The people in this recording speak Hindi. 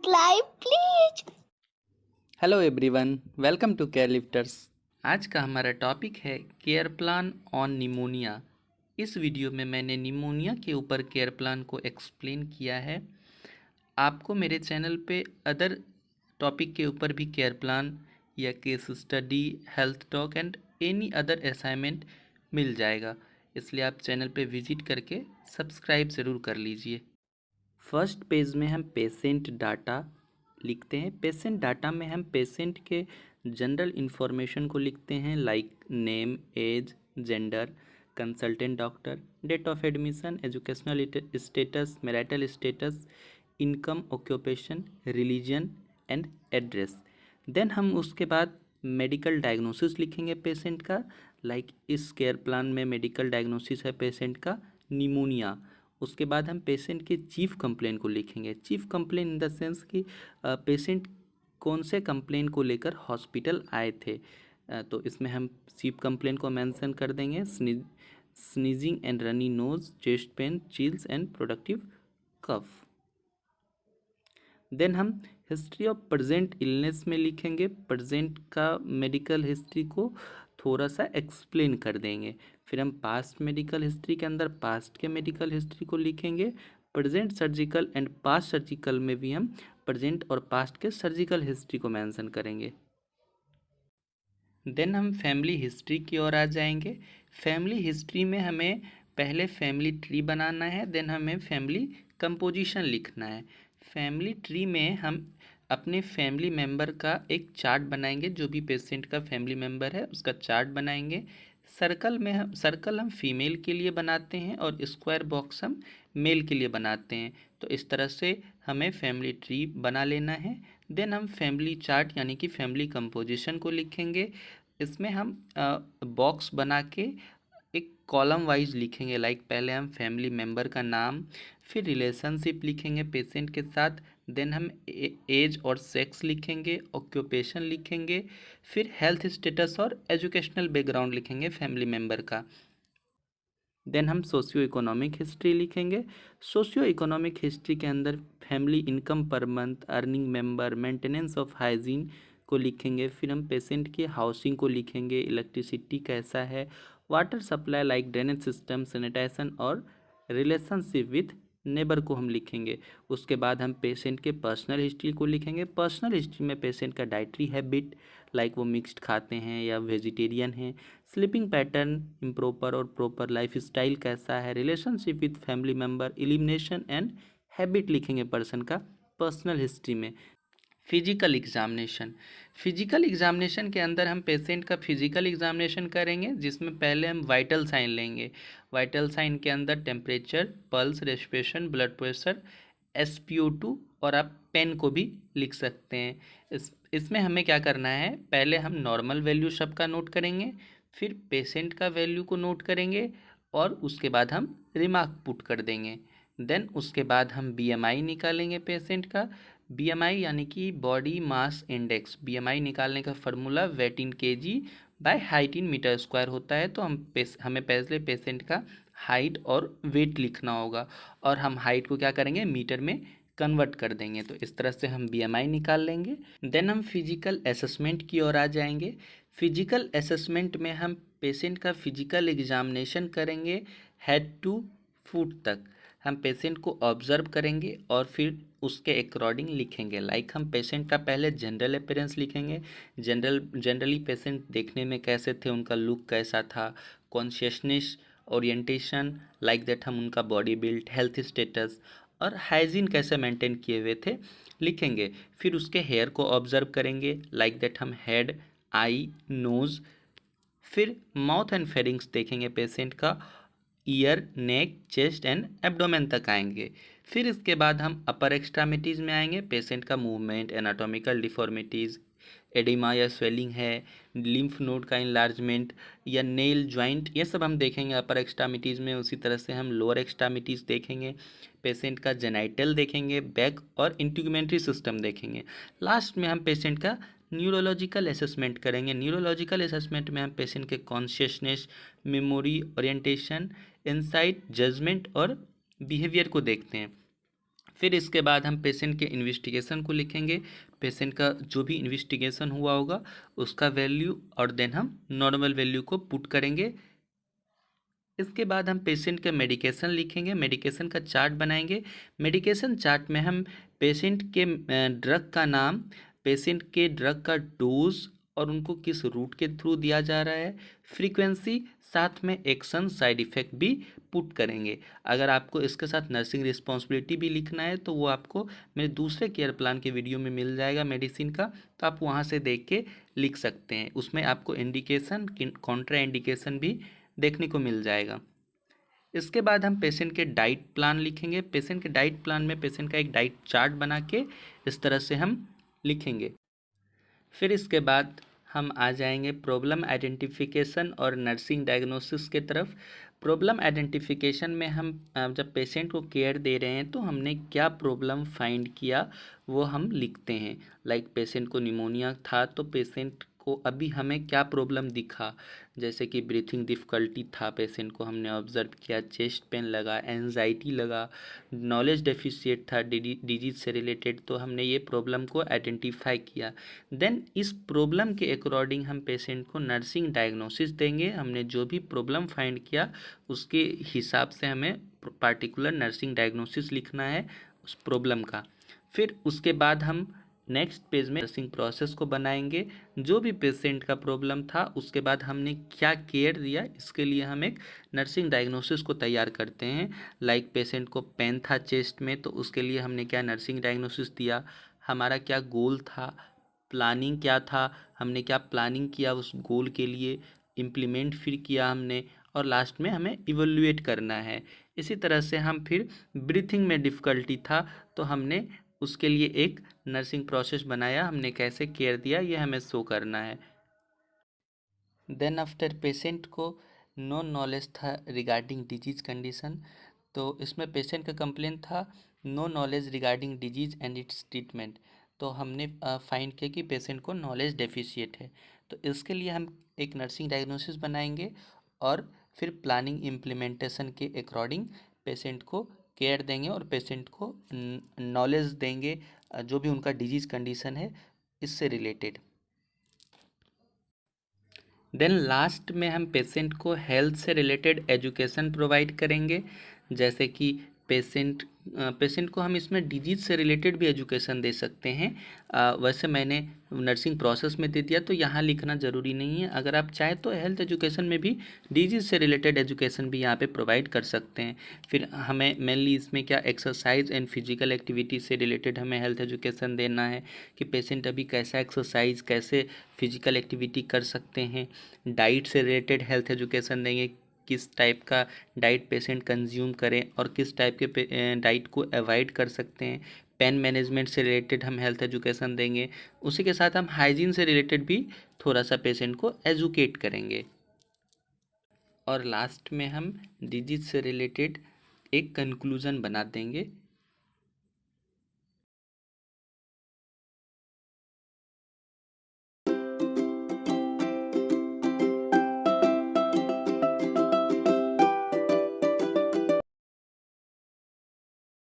subscribe please. Hello everyone, welcome to care lifters. आज का हमारा टॉपिक है केयर प्लान ऑन निमोनिया। इस वीडियो में मैंने निमोनिया के ऊपर केयर प्लान को एक्सप्लेन किया है। आपको मेरे चैनल पे अदर टॉपिक के ऊपर भी केयर प्लान या case study, health talk and any other assignment मिल जाएगा, इसलिए आप चैनल पे विजिट करके सब्सक्राइब ज़रूर कर लीजिए। फर्स्ट पेज में हम पेशेंट डाटा लिखते हैं। पेशेंट डाटा में हम पेशेंट के जनरल इन्फॉर्मेशन को लिखते हैं, like name, age, gender, consultant doctor, date of admission, educational status, marital status, income, occupation, religion and address. Then हम उसके बाद मेडिकल डायग्नोसिस लिखेंगे पेशेंट का, लाइक इस केयर प्लान में मेडिकल डायग्नोसिस है पेशेंट का निमोनिया। उसके बाद हम पेशेंट के चीफ कंप्लेन को लिखेंगे। Chief complain in the sense कि पेशेंट कौन से कंप्लेन को लेकर हॉस्पिटल आए थे, तो इसमें हम चीफ कंप्लेन को मेंशन कर देंगे, sneezing and runny nose, chest pain, chills and productive cough. Then हम हिस्ट्री ऑफ प्रेजेंट इलनेस में लिखेंगे, प्रेजेंट का मेडिकल हिस्ट्री को थोड़ा सा एक्सप्लेन कर देंगे। फिर हम पास्ट मेडिकल हिस्ट्री के अंदर पास्ट के मेडिकल हिस्ट्री को लिखेंगे। Present surgical and past surgical में भी हम प्रेजेंट और पास्ट के सर्जिकल हिस्ट्री को मेंशन करेंगे। देन हम फैमिली हिस्ट्री की ओर आ जाएंगे। फैमिली हिस्ट्री में हमें पहले फैमिली ट्री बनाना है, देन हमें फैमिली कंपोजिशन लिखना है। फैमिली ट्री में हम अपने फैमिली मेम्बर का एक चार्ट बनाएंगे, जो भी पेशेंट का फैमिली मेम्बर है उसका चार्ट बनाएंगे। सर्कल हम फीमेल के लिए बनाते हैं और स्क्वायर बॉक्स हम मेल के लिए बनाते हैं। तो इस तरह से हमें फैमिली ट्री बना लेना है। देन हम फैमिली चार्ट यानी कि फैमिली कंपोजिशन को लिखेंगे। इसमें हम बॉक्स बना के एक कॉलम वाइज लिखेंगे, लाइक पहले हम फैमिली मेम्बर का नाम, फिर रिलेशनशिप लिखेंगे पेशेंट के साथ, देन हम एज और सेक्स लिखेंगे, ऑक्यूपेशन लिखेंगे, फिर हेल्थ स्टेटस और एजुकेशनल बैकग्राउंड लिखेंगे फैमिली मेम्बर का। देन हम सोशियो इकोनॉमिक हिस्ट्री लिखेंगे। सोशियो इकोनॉमिक हिस्ट्री के अंदर family income per month, earning member, maintenance of hygiene को लिखेंगे। फिर हम पेशेंट के हाउसिंग को लिखेंगे, इलेक्ट्रिसिटी कैसा है, water supply like drainage system, sanitization और रिलेशनशिप विथ नेबर को हम लिखेंगे। उसके बाद हम पेशेंट के पर्सनल हिस्ट्री को लिखेंगे। पर्सनल हिस्ट्री में पेशेंट का डाइटरी हैबिट, लाइक वो मिक्स्ड खाते हैं या वेजिटेरियन हैं, स्लीपिंग पैटर्न इम्प्रॉपर और प्रॉपर, लाइफ स्टाइल कैसा है, relationship with family member, elimination and habit लिखेंगे पर्सन का पर्सनल हिस्ट्री में। फिजिकल एग्जामिनेशन, फिजिकल एग्जामिनेशन के अंदर हम पेशेंट का फिजिकल एग्जामिनेशन करेंगे, जिसमें पहले हम वाइटल साइन लेंगे। वाइटल साइन के अंदर temperature, pulse, respiration, blood pressure, SpO2 और आप पेन को भी लिख सकते हैं। इसमें हमें क्या करना है, पहले हम नॉर्मल वैल्यू सबका नोट करेंगे, फिर पेशेंट का वैल्यू को नोट करेंगे और उसके बाद हम रिमार्क पुट कर देंगे। देन उसके बाद हम BMI निकालेंगे पेशेंट का। BMI यानी कि बॉडी मास इंडेक्स। BMI निकालने का formula weight in kg by height in metre square होता है। तो हमें पहले पेशेंट का हाइट और वेट लिखना होगा और हम हाइट को क्या करेंगे, मीटर में कन्वर्ट कर देंगे। तो इस तरह से हम BMI निकाल लेंगे। देन हम फिजिकल असेसमेंट की ओर आ जाएंगे। फिजिकल असेसमेंट में हम पेशेंट का फिजिकल एग्जामिनेशन करेंगे, हेड टू फुट तक हम पेशेंट को ऑब्जर्व करेंगे और फिर उसके अकॉर्डिंग लिखेंगे। लाइक हम पेशेंट का पहले जनरल अपीयरेंस लिखेंगे, जनरली पेशेंट देखने में कैसे थे, उनका लुक कैसा था, कॉन्शियसनेस, ओरिएंटेशन, लाइक दैट हम उनका बॉडी बिल्ड, हेल्थ स्टेटस और हाइजीन कैसे मेंटेन किए हुए थे लिखेंगे। फिर उसके हेयर को ऑब्जर्व करेंगे, लाइक दैट हम हेड, आई, नोज़, फिर माउथ एंड फेरिंग्स देखेंगे पेशेंट का, year, neck, chest and abdomen तक आएंगे। फिर इसके बाद हम अपर एक्सट्रामिटीज़ में आएंगे, पेशेंट का मूवमेंट, एनाटॉमिकल डिफॉर्मिटीज़, एडिमा या स्वेलिंग है, लिम्फ नोड का इनलार्जमेंट या नेल जॉइंट, ये सब हम देखेंगे अपर एक्सट्रामिटीज़ में। उसी तरह से हम लोअर एक्सट्रामिटीज़ देखेंगे, पेशेंट का जेनाइटल देखेंगे, बैक और इंटीग्यूमेंट्री सिस्टम देखेंगे। लास्ट में हम पेशेंट का न्यूरोलॉजिकल असेसमेंट करेंगे। न्यूरोलॉजिकल असेसमेंट में हम पेशेंट के consciousness, memory, orientation, insight, judgement और बिहेवियर को देखते हैं। फिर इसके बाद हम पेशेंट के इन्वेस्टिगेशन को लिखेंगे, पेशेंट का जो भी इन्वेस्टिगेशन हुआ होगा उसका वैल्यू, और देन हम नॉर्मल वैल्यू को पुट करेंगे। इसके बाद हम पेशेंट के मेडिकेशन लिखेंगे, मेडिकेशन का चार्ट बनाएंगे। मेडिकेशन चार्ट में हम पेशेंट के ड्रग का नाम, पेशेंट के ड्रग का डोज और उनको किस रूट के थ्रू दिया जा रहा है, फ्रीक्वेंसी, साथ में एक्शन, साइड इफ़ेक्ट भी पुट करेंगे। अगर आपको इसके साथ नर्सिंग रिस्पॉन्सिबिलिटी भी लिखना है तो वो आपको मेरे दूसरे केयर प्लान के वीडियो में मिल जाएगा मेडिसिन का, तो आप वहाँ से देख के लिख सकते हैं। उसमें आपको इंडिकेशन, कॉन्ट्रा इंडिकेशन भी देखने को मिल जाएगा। इसके बाद हम पेशेंट के डाइट प्लान लिखेंगे। पेशेंट के डाइट प्लान में पेशेंट का एक डाइट चार्ट बना के इस तरह से हम लिखेंगे। फिर इसके बाद हम आ जाएंगे प्रॉब्लम आइडेंटिफिकेशन और नर्सिंग डायग्नोसिस के तरफ। प्रॉब्लम आइडेंटिफिकेशन में हम जब पेशेंट को केयर दे रहे हैं तो हमने क्या प्रॉब्लम फाइंड किया वो हम लिखते हैं। लाइक पेशेंट को निमोनिया था तो पेशेंट को अभी हमें क्या प्रॉब्लम दिखा, जैसे कि ब्रीथिंग डिफ़िकल्टी था पेशेंट को, हमने ऑब्जर्व किया, चेस्ट पेन लगा, एंजाइटी लगा, नॉलेज डेफिशिएट था डिजीज से रिलेटेड, तो हमने ये प्रॉब्लम को आइडेंटिफाई किया। देन इस प्रॉब्लम के अकॉर्डिंग हम पेशेंट को नर्सिंग डायग्नोसिस देंगे। हमने जो भी प्रॉब्लम फाइंड किया उसके हिसाब से हमें पार्टिकुलर नर्सिंग डायग्नोसिस लिखना है उस प्रॉब्लम का। फिर उसके बाद हम नेक्स्ट पेज में नर्सिंग प्रोसेस को बनाएंगे। जो भी पेशेंट का प्रॉब्लम था उसके बाद हमने क्या केयर दिया, इसके लिए हम एक नर्सिंग डायग्नोसिस को तैयार करते हैं। लाइक पेशेंट को पेन था चेस्ट में तो उसके लिए हमने क्या नर्सिंग डायग्नोसिस दिया, हमारा क्या गोल था, प्लानिंग क्या था, हमने क्या प्लानिंग किया उस गोल के लिए, इम्प्लीमेंट फिर किया हमने, और लास्ट में हमें इवोल्यूएट करना है। इसी तरह से हम फिर ब्रीथिंग में डिफ़िकल्टी था तो हमने उसके लिए एक नर्सिंग प्रोसेस बनाया, हमने कैसे केयर दिया ये हमें शो करना है। देन आफ्टर पेशेंट को नो नॉलेज था रिगार्डिंग डिजीज कंडीशन, तो इसमें पेशेंट का कंप्लेंट था no knowledge regarding disease and its treatment. तो हमने फाइंड किया कि पेशेंट को नॉलेज डेफिशिएट है, तो इसके लिए हम एक नर्सिंग डायग्नोसिस बनाएंगे और फिर प्लानिंग इम्प्लीमेंटेशन के अकॉर्डिंग पेशेंट को केयर देंगे और पेशेंट को नॉलेज देंगे जो भी उनका डिजीज कंडीशन है इससे रिलेटेड। देन लास्ट में हम पेशेंट को हेल्थ से रिलेटेड एजुकेशन प्रोवाइड करेंगे, जैसे कि पेशेंट को हम इसमें डिजीज से रिलेटेड भी एजुकेशन दे सकते हैं। वैसे मैंने नर्सिंग प्रोसेस में दे दिया तो यहाँ लिखना ज़रूरी नहीं है, अगर आप चाहें तो हेल्थ एजुकेशन में भी डिजीज से रिलेटेड एजुकेशन भी यहाँ पे प्रोवाइड कर सकते हैं। फिर हमें मेनली इसमें क्या एक्सरसाइज एंड फिजिकल एक्टिविटी से रिलेटेड हमें हेल्थ एजुकेशन देना है कि पेशेंट अभी कैसा एक्सरसाइज, कैसे फिजिकल एक्टिविटी कर सकते हैं। डाइट से रिलेटेड हेल्थ एजुकेशन देंगे, किस टाइप का डाइट पेशेंट कंज्यूम करें और किस टाइप के डाइट को अवॉइड कर सकते हैं। पेन मैनेजमेंट से रिलेटेड हम हेल्थ एजुकेशन देंगे, उसी के साथ हम हाइजीन से रिलेटेड भी थोड़ा सा पेशेंट को एजुकेट करेंगे। और लास्ट में हम डिजीज से रिलेटेड एक कंक्लूज़न बना देंगे